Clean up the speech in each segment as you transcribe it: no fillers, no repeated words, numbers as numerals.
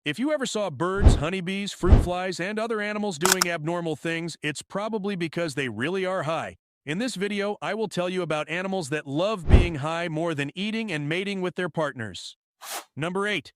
If you ever saw birds, honeybees, fruit flies, and other animals doing abnormal things, it's probably because they really are high. In this video, I will tell you about animals that love being high more than eating and mating with their partners. Number 8.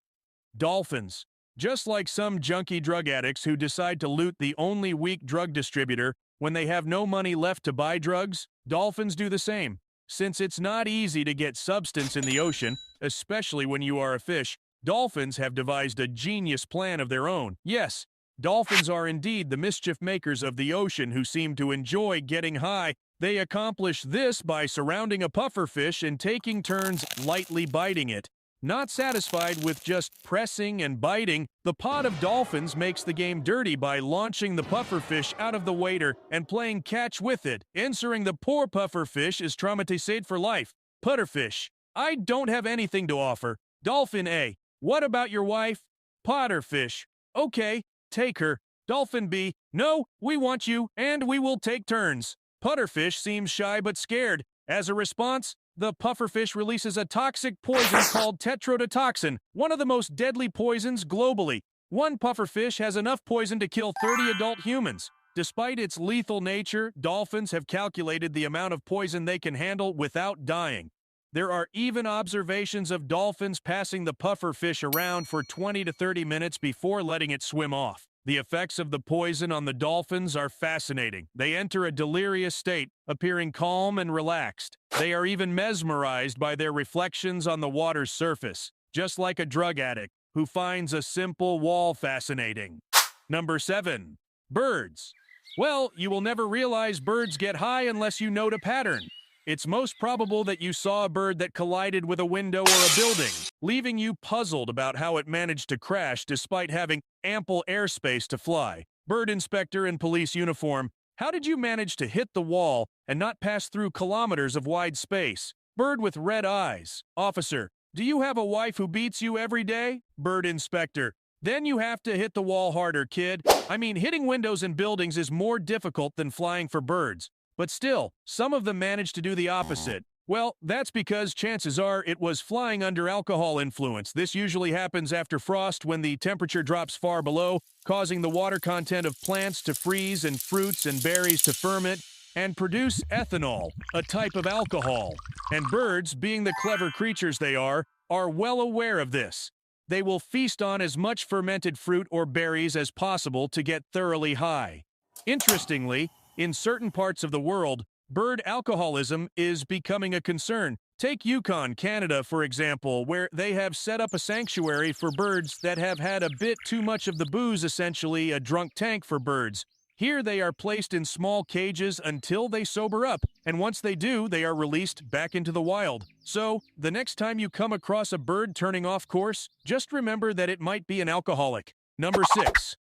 Dolphins. Just like some junkie drug addicts who decide to loot the only weak drug distributor when they have no money left to buy drugs, dolphins do the same. Since it's not easy to get substance in the ocean, especially when you are a fish, dolphins have devised a genius plan of their own. Yes, dolphins are indeed the mischief makers of the ocean who seem to enjoy getting high. They accomplish this by surrounding a pufferfish and taking turns lightly biting it. Not satisfied with just pressing and biting, the pod of dolphins makes the game dirty by launching the pufferfish out of the water and playing catch with it. Answering the poor pufferfish is traumatized for life. Putterfish. I don't have anything to offer. Dolphin A. What about your wife? Potterfish. Okay, take her. Dolphin B. No, we want you, and we will take turns. Putterfish seems shy but scared. As a response, the pufferfish releases a toxic poison called tetrodotoxin, one of the most deadly poisons globally. One pufferfish has enough poison to kill 30 adult humans. Despite its lethal nature, dolphins have calculated the amount of poison they can handle without dying. There are even observations of dolphins passing the pufferfish around for 20 to 30 minutes before letting it swim off. The effects of the poison on the dolphins are fascinating. They enter a delirious state, appearing calm and relaxed. They are even mesmerized by their reflections on the water's surface, just like a drug addict who finds a simple wall fascinating. Number 7. Birds. Well, you will never realize birds get high unless you note a pattern. It's most probable that you saw a bird that collided with a window or a building, leaving you puzzled about how it managed to crash despite having ample airspace to fly. Bird inspector in police uniform, how did you manage to hit the wall and not pass through kilometers of wide space? Bird with red eyes. Officer, do you have a wife who beats you every day? Bird inspector, then you have to hit the wall harder, kid. I mean, hitting windows and buildings is more difficult than flying for birds. But still, some of them manage to do the opposite. Well, that's because chances are it was flying under alcohol influence. This usually happens after frost when the temperature drops far below, causing the water content of plants to freeze and fruits and berries to ferment and produce ethanol, a type of alcohol. And birds, being the clever creatures they are well aware of this. They will feast on as much fermented fruit or berries as possible to get thoroughly high. Interestingly, in certain parts of the world, bird alcoholism is becoming a concern. Take Yukon, Canada, for example, where they have set up a sanctuary for birds that have had a bit too much of the booze, essentially a drunk tank for birds. Here they are placed in small cages until they sober up, and once they do, they are released back into the wild. So, the next time you come across a bird turning off course, just remember that it might be an alcoholic. Number 6.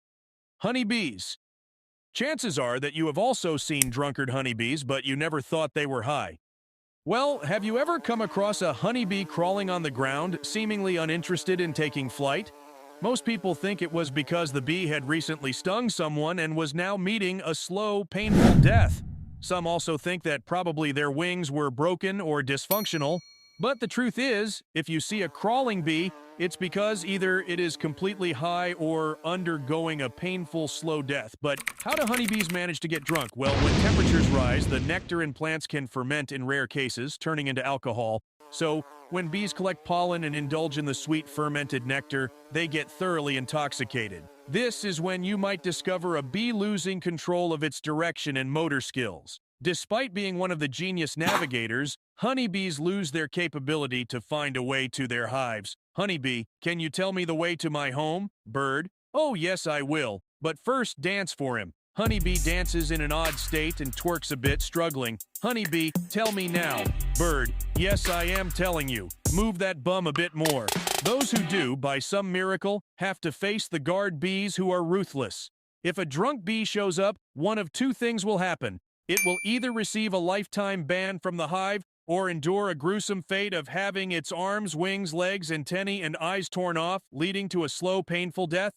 Honeybees. Chances are that you have also seen drunkard honeybees, but you never thought they were high. Well, have you ever come across a honeybee crawling on the ground, seemingly uninterested in taking flight? Most people think it was because the bee had recently stung someone and was now meeting a slow, painful death. Some also think that probably their wings were broken or dysfunctional. But the truth is, if you see a crawling bee, it's because either it is completely high or undergoing a painful, slow death. But how do honeybees manage to get drunk? Well, when temperatures rise, the nectar in plants can ferment in rare cases, turning into alcohol. So, when bees collect pollen and indulge in the sweet fermented nectar, they get thoroughly intoxicated. This is when you might discover a bee losing control of its direction and motor skills. Despite being one of the genius navigators, honeybees lose their capability to find a way to their hives. Honeybee, can you tell me the way to my home? Bird, oh yes I will, but first dance for him. Honeybee dances in an odd state and twerks a bit, struggling. Honeybee, tell me now. Bird, yes I am telling you. Move that bum a bit more. Those who do, by some miracle, have to face the guard bees who are ruthless. If a drunk bee shows up, one of two things will happen. It will either receive a lifetime ban from the hive or endure a gruesome fate of having its arms, wings, legs, antennae, and eyes torn off, leading to a slow, painful death.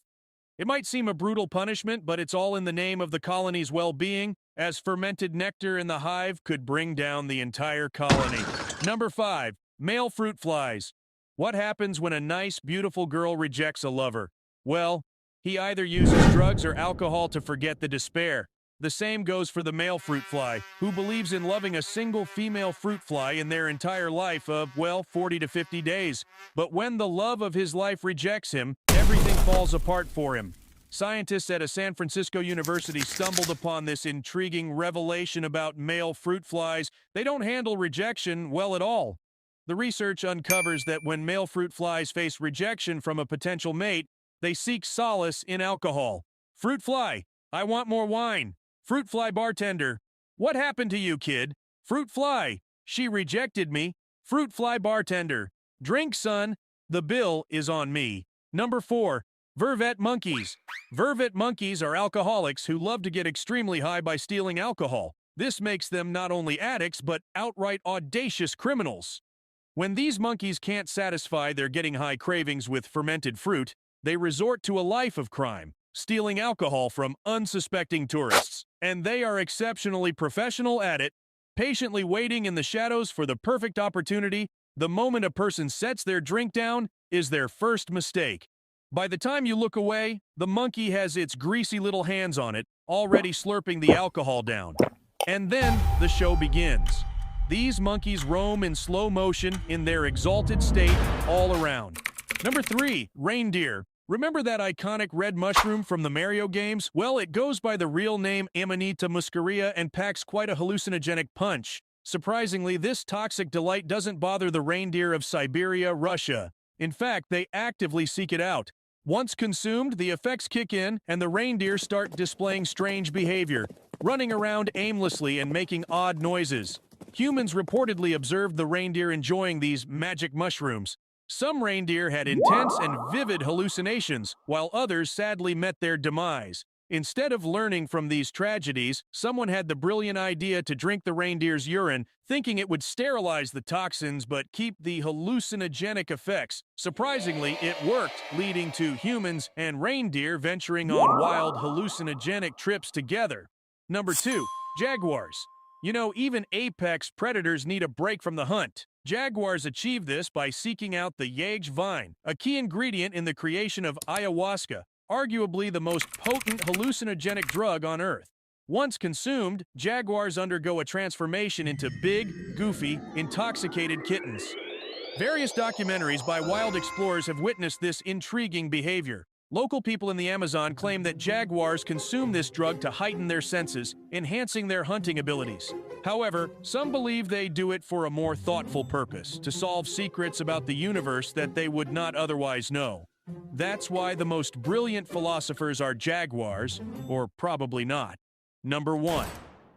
It might seem a brutal punishment, but it's all in the name of the colony's well-being, as fermented nectar in the hive could bring down the entire colony. Number 5. Male fruit flies. What happens when a nice, beautiful girl rejects a lover? Well, he either uses drugs or alcohol to forget the despair. The same goes for the male fruit fly, who believes in loving a single female fruit fly in their entire life of, well, 40 to 50 days. But when the love of his life rejects him, everything falls apart for him. Scientists at a San Francisco university stumbled upon this intriguing revelation about male fruit flies. They don't handle rejection well at all. The research uncovers that when male fruit flies face rejection from a potential mate, they seek solace in alcohol. Fruit fly, I want more wine. Fruit fly bartender, what happened to you, kid? Fruit fly, she rejected me. Fruit fly bartender, drink, son. The bill is on me. Number 4. Vervet monkeys. Vervet monkeys are alcoholics who love to get extremely high by stealing alcohol. This makes them not only addicts, but outright audacious criminals. When these monkeys can't satisfy their getting high cravings with fermented fruit, they resort to a life of crime, stealing alcohol from unsuspecting tourists. And they are exceptionally professional at it, patiently waiting in the shadows for the perfect opportunity. The moment a person sets their drink down is their first mistake. By the time you look away, the monkey has its greasy little hands on it, already slurping the alcohol down. And then the show begins. These monkeys roam in slow motion in their exalted state all around. Number 3, reindeer. Remember that iconic red mushroom from the Mario games? Well, it goes by the real name Amanita muscaria and packs quite a hallucinogenic punch. Surprisingly, this toxic delight doesn't bother the reindeer of Siberia, Russia. In fact, they actively seek it out. Once consumed, the effects kick in and the reindeer start displaying strange behavior, running around aimlessly and making odd noises. Humans reportedly observed the reindeer enjoying these magic mushrooms. Some reindeer had intense and vivid hallucinations, while others sadly met their demise. Instead of learning from these tragedies, someone had the brilliant idea to drink the reindeer's urine, thinking it would sterilize the toxins but keep the hallucinogenic effects. Surprisingly, it worked, leading to humans and reindeer venturing on wild hallucinogenic trips together. Number 2, jaguars. You know, even apex predators need a break from the hunt. Jaguars achieve this by seeking out the yagé vine, a key ingredient in the creation of ayahuasca, arguably the most potent hallucinogenic drug on Earth. Once consumed, jaguars undergo a transformation into big, goofy, intoxicated kittens. Various documentaries by wild explorers have witnessed this intriguing behavior. Local people in the Amazon claim that jaguars consume this drug to heighten their senses, enhancing their hunting abilities. However, some believe they do it for a more thoughtful purpose, to solve secrets about the universe that they would not otherwise know. That's why the most brilliant philosophers are jaguars, or probably not. Number 1.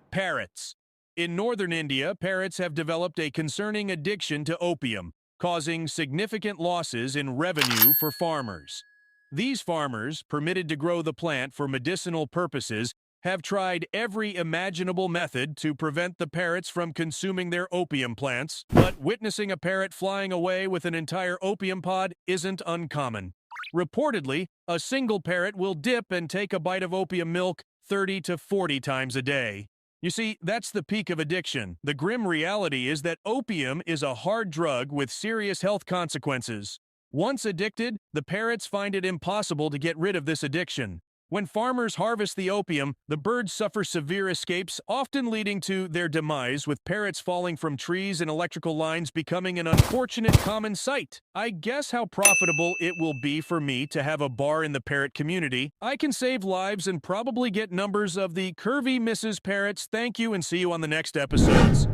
Parrots. In northern India, parrots have developed a concerning addiction to opium, causing significant losses in revenue for farmers. These farmers, permitted to grow the plant for medicinal purposes, have tried every imaginable method to prevent the parrots from consuming their opium plants, but witnessing a parrot flying away with an entire opium pod isn't uncommon. Reportedly, a single parrot will dip and take a bite of opium milk 30 to 40 times a day. You see, that's the peak of addiction. The grim reality is that opium is a hard drug with serious health consequences. Once addicted, the parrots find it impossible to get rid of this addiction. When farmers harvest the opium, the birds suffer severe escapes, often leading to their demise, with parrots falling from trees and electrical lines becoming an unfortunate common sight. I guess how profitable it will be for me to have a bar in the parrot community. I can save lives and probably get numbers of the curvy Mrs. Parrots. Thank you and see you on the next episodes.